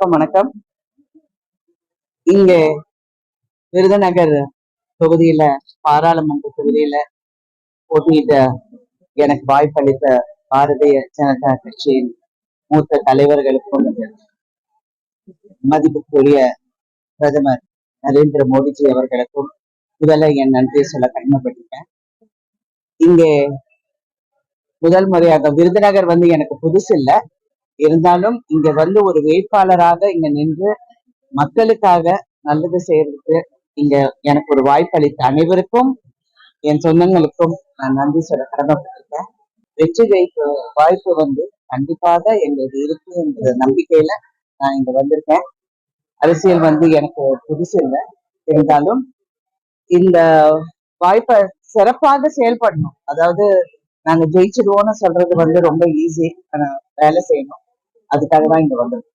வணக்கம். இங்க விருதுநகர் தொகுதியில, பாராளுமன்ற தொகுதியில போட்டியிட எனக்கு வாய்ப்பளித்த பாரதிய ஜனதா கட்சியின் மூத்த தலைவர்களுக்கும், மதிப்புக்குரிய பிரதமர் நரேந்திர மோடிஜி அவர்களுக்கும் முதல்ல என் நன்றியை சொல்ல கடமைப்பட்டிருக்கேன். இங்கே முதல் முறையாக விருதுநகர் எனக்கு புதுசு இல்ல. இருந்தாலும் இங்க ஒரு வேட்பாளராக இங்க நின்று மக்களுக்காக நல்லது செய்யறதுக்கு இங்க எனக்கு ஒரு வாய்ப்பு அளித்த அனைவருக்கும், என் சொந்தங்களுக்கும் நான் நன்றி சொல்ல கடமைப்பட்டிருக்கேன். வெற்றி ஜெயிப்பு வாய்ப்பு கண்டிப்பாக எங்களுக்கு இருக்கு என்ற நம்பிக்கையில நான் இங்க வந்திருக்கேன். அரசியல் எனக்கு புதுசு இல்லை. இருந்தாலும் இந்த வாய்ப்பை சிறப்பாக செயல்படணும். அதாவது நாங்க ஜெயிச்சிடுவோம்னு சொல்றது ரொம்ப ஈஸி. வேலை செய்யணும். அதுக்காக தான் இங்க வந்திருக்கோம்.